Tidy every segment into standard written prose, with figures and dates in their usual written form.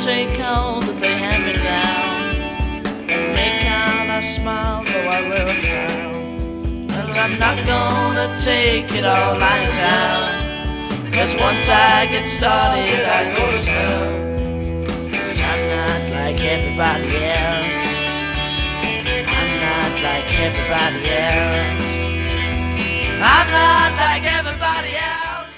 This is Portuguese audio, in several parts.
take all that they hand me down and make out I smile though I wear a frown. And I'm not gonna take it all lying down, 'cause once I get started I go to town. 'Cause I'm not like everybody else, I'm not like everybody else, I'm not like everybody else.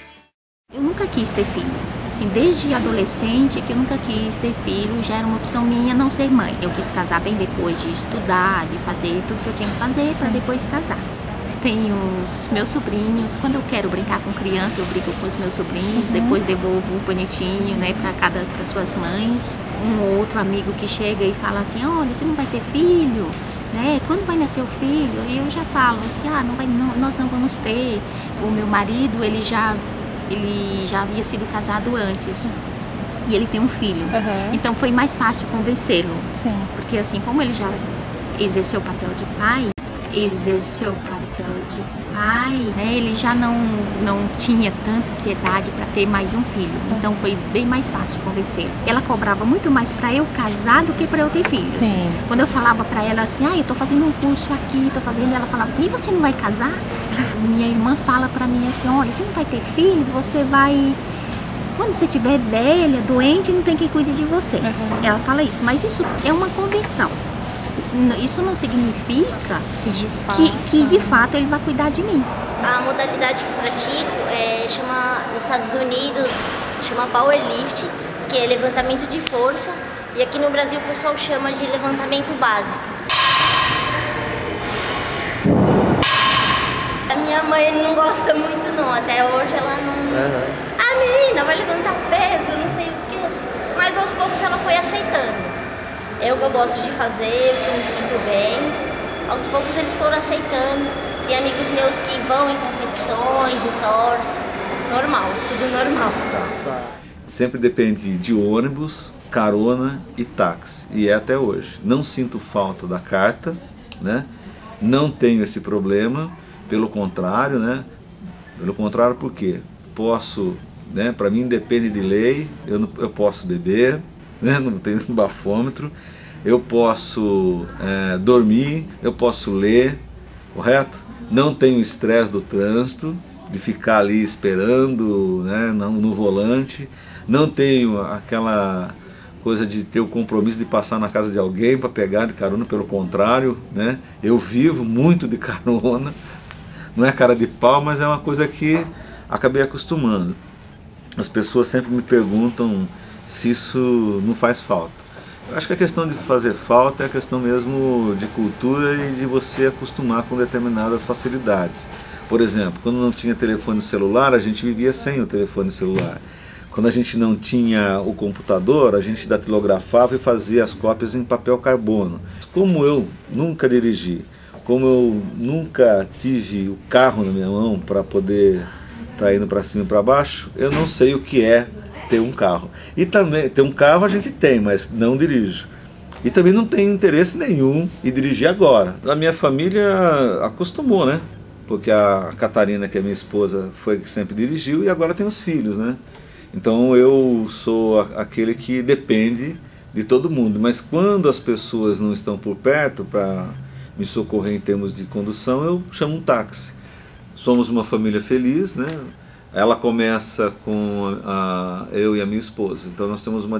Eu nunca quis ter filho. Assim, desde adolescente que eu nunca quis ter filho, já era uma opção minha não ser mãe. Eu quis casar bem depois de estudar, de fazer tudo que eu tinha que fazer para depois casar. Tenho os meus sobrinhos, quando eu quero brincar com criança, eu brinco com os meus sobrinhos, depois devolvo bonitinho, né, para suas mães. Um ou outro amigo que chega e fala assim, olha, você não vai ter filho, né? Quando vai nascer o filho? E eu já falo assim, nós não vamos ter. O meu marido, ele já havia sido casado antes e ele tem um filho, então foi mais fácil convencê-lo, porque assim, como ele já exerceu o papel de pai, né, ele já não tinha tanta ansiedade para ter mais um filho, então foi bem mais fácil convencê-lo. Ela cobrava muito mais para eu casar do que para eu ter filhos. Quando eu falava para ela assim, eu tô fazendo um curso aqui, ela falava assim, e você não vai casar? Minha irmã fala para mim assim, olha, você não vai ter filho, você vai... Quando você estiver velha, doente, não tem quem cuide de você. Ela fala isso, mas isso é uma convenção. Isso não significa que de fato ele vai cuidar de mim. A modalidade que eu pratico chama, nos Estados Unidos, chama powerlift, que é levantamento de força, e aqui no Brasil o pessoal chama de levantamento básico. A minha mãe não gosta muito não, até hoje ela não... Ah, menina, vai levantar peso, não sei o quê. Mas aos poucos ela foi aceitando. É o que eu gosto de fazer, o que eu me sinto bem. Aos poucos eles foram aceitando. Tem amigos meus que vão em competições e torcem. Normal, tudo normal. Sempre dependi de ônibus, carona e táxi. E é até hoje. Não sinto falta da carta, né? Não tenho esse problema. Pelo contrário, né? Pelo contrário, por quê? Posso, né? Para mim depende de lei, eu posso beber, né? Não tenho bafômetro, eu posso dormir, eu posso ler, correto? Não tenho estresse do trânsito, de ficar ali esperando, né? no volante, não tenho aquela coisa de ter o compromisso de passar na casa de alguém para pegar de carona, pelo contrário, né? Eu vivo muito de carona. Não é cara de pau, mas é uma coisa que acabei acostumando. As pessoas sempre me perguntam se isso não faz falta. Eu acho que a questão de fazer falta é a questão mesmo de cultura e de você acostumar com determinadas facilidades. Por exemplo, quando não tinha telefone celular, a gente vivia sem o telefone celular. Quando a gente não tinha o computador, a gente datilografava e fazia as cópias em papel carbono. Como eu nunca dirigi, como eu nunca tive o carro na minha mão para poder estar indo para cima e para baixo, eu não sei o que é ter um carro. E também, ter um carro a gente tem, mas não dirijo. E também não tenho interesse nenhum em dirigir agora. A minha família acostumou, né? Porque a Catarina, que é minha esposa, foi que sempre dirigiu e agora tem os filhos, né? Então eu sou aquele que depende de todo mundo. Mas quando as pessoas não estão por perto para me socorrer em termos de condução, eu chamo um táxi. Somos uma família feliz, né? Ela começa com eu e a minha esposa, então nós temos uma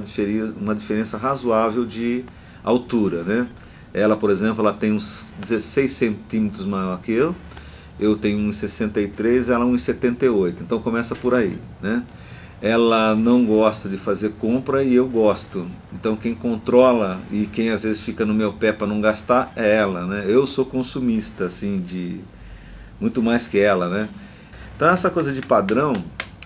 diferença razoável de altura, né? Ela, por exemplo, ela tem uns 16 centímetros maior que eu tenho 1,63, ela 1,78, então começa por aí, né? Ela não gosta de fazer compra e eu gosto, então quem controla e quem às vezes fica no meu pé para não gastar é ela, né? Eu sou consumista, assim, de muito mais que ela, né? Então essa coisa de padrão,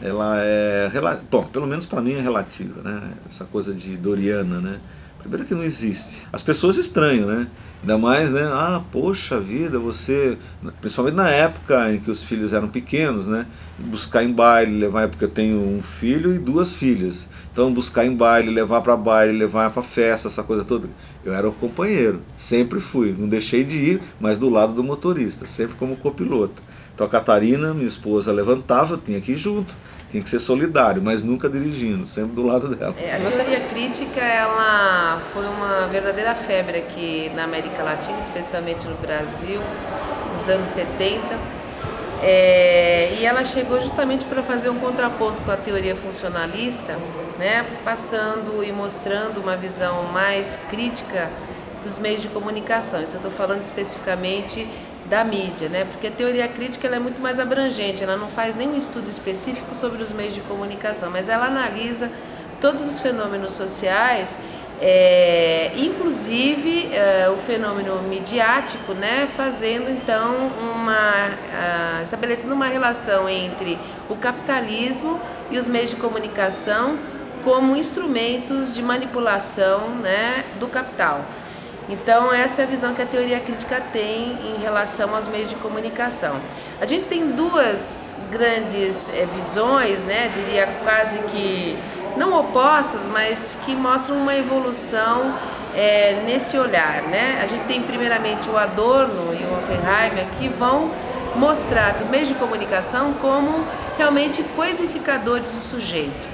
ela é, bom, pelo menos para mim é relativa, né? Essa coisa de Doriana, né? Primeiro que não existe. As pessoas estranham, né? Ainda mais, né? Ah, poxa vida, você... Principalmente na época em que os filhos eram pequenos, né? Buscar em baile, levar... Porque eu tenho um filho e 2 filhas. Então, buscar em baile, levar para baile, levar para festa, essa coisa toda. Eu era o companheiro, sempre fui. Não deixei de ir, mas do lado do motorista, sempre como copiloto. Então, Então a Catarina, minha esposa, levantava, tinha que ir junto, tinha que ser solidário, mas nunca dirigindo, sempre do lado dela. A teoria crítica, ela foi uma verdadeira febre aqui na América Latina, especialmente no Brasil, nos anos 70. E ela chegou justamente para fazer um contraponto com a teoria funcionalista, né, passando e mostrando uma visão mais crítica dos meios de comunicação. Isso eu estou falando especificamente da mídia, né? Porque a teoria crítica ela é muito mais abrangente, ela não faz nenhum estudo específico sobre os meios de comunicação, mas ela analisa todos os fenômenos sociais, inclusive o fenômeno midiático, né? Fazendo então estabelecendo uma relação entre o capitalismo e os meios de comunicação como instrumentos de manipulação, né, do capital. Então essa é a visão que a teoria crítica tem em relação aos meios de comunicação. A gente tem duas grandes visões, né, diria quase que não opostas, mas que mostram uma evolução nesse olhar, né? A gente tem primeiramente o Adorno e o Oppenheimer que vão mostrar os meios de comunicação como realmente coisificadores do sujeito.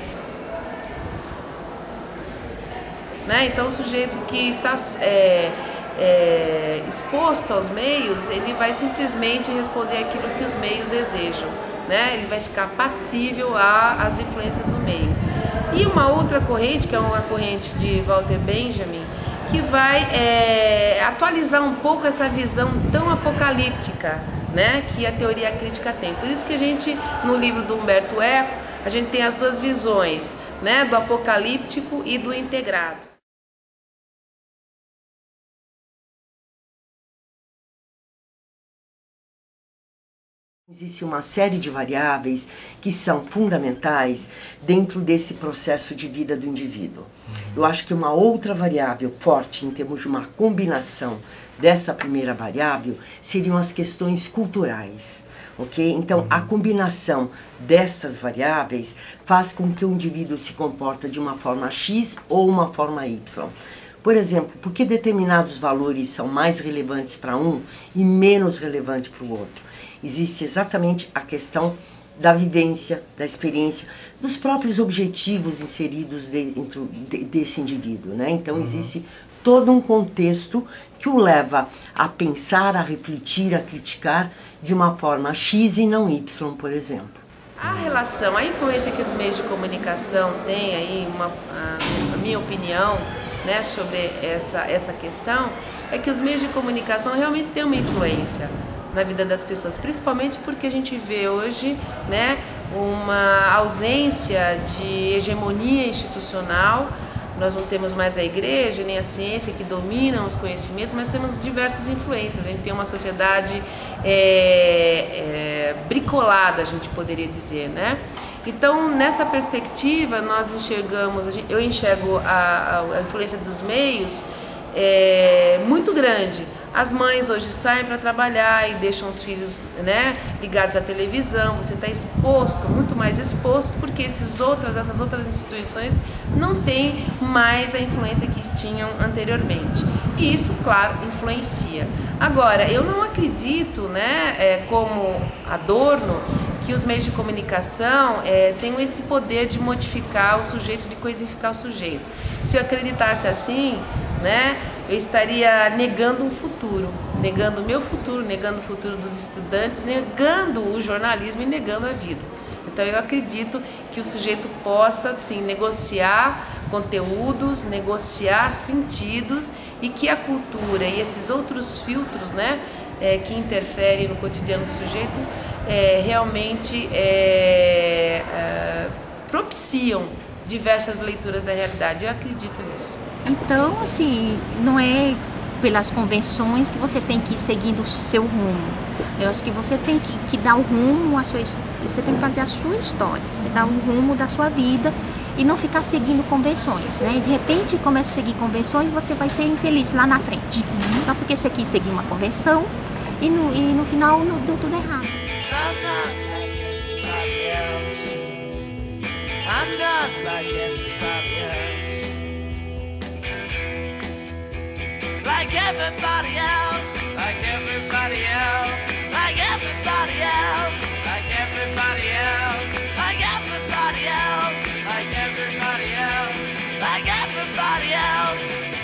Né? Então o sujeito que está exposto aos meios, ele vai simplesmente responder aquilo que os meios desejam, né? Ele vai ficar passível às influências do meio. E uma outra corrente, que é uma corrente de Walter Benjamin, que vai atualizar um pouco essa visão tão apocalíptica, né, que a teoria crítica tem. Por isso que a gente, no livro do Humberto Eco, a gente tem as duas visões, né, do apocalíptico e do integrado. Existe uma série de variáveis que são fundamentais dentro desse processo de vida do indivíduo. Eu acho que uma outra variável forte em termos de uma combinação dessa primeira variável seriam as questões culturais. Okay? Então, a combinação destas variáveis faz com que o indivíduo se comporte de uma forma X ou uma forma Y. Por exemplo, por que determinados valores são mais relevantes para um e menos relevantes para o outro? Existe exatamente a questão da vivência, da experiência, dos próprios objetivos inseridos dentro desse indivíduo, né? Então existe todo um contexto que o leva a pensar, a refletir, a criticar de uma forma X e não Y, por exemplo. A relação, a influência que os meios de comunicação têm, aí a minha opinião, né, sobre essa questão, é que os meios de comunicação realmente têm uma influência na vida das pessoas, principalmente porque a gente vê hoje, né, uma ausência de hegemonia institucional. Nós não temos mais a igreja nem a ciência que dominam os conhecimentos, mas temos diversas influências. A gente tem uma sociedade bricolada, a gente poderia dizer, né? Então, nessa perspectiva, nós enxergamos, eu enxergo a influência dos meios muito grande. As mães hoje saem para trabalhar e deixam os filhos, né, ligados à televisão. Você está exposto, muito mais exposto, porque essas outras instituições não têm mais a influência que tinham anteriormente. E isso, claro, influencia. Agora, eu não acredito, né, como Adorno, que os meios de comunicação tenham esse poder de modificar o sujeito, de coisificar o sujeito. Se eu acreditasse assim, né, eu estaria negando um futuro, negando o meu futuro, negando o futuro dos estudantes, negando o jornalismo e negando a vida. Então eu acredito que o sujeito possa, sim, negociar conteúdos, negociar sentidos, e que a cultura e esses outros filtros, né, que interferem no cotidiano do sujeito, realmente propiciam diversas leituras da realidade. Eu acredito nisso. Então, assim, não é pelas convenções que você tem que ir seguindo o seu rumo. Eu acho que você tem que dar o rumo, você tem que fazer a sua história, você dá o rumo da sua vida e não ficar seguindo convenções, né? De repente, começa a seguir convenções, você vai ser infeliz lá na frente. Só porque você quis seguir uma convenção e no final deu tudo errado. I'm not like everybody else. Like everybody else. Like everybody else. Like everybody else. everybody else.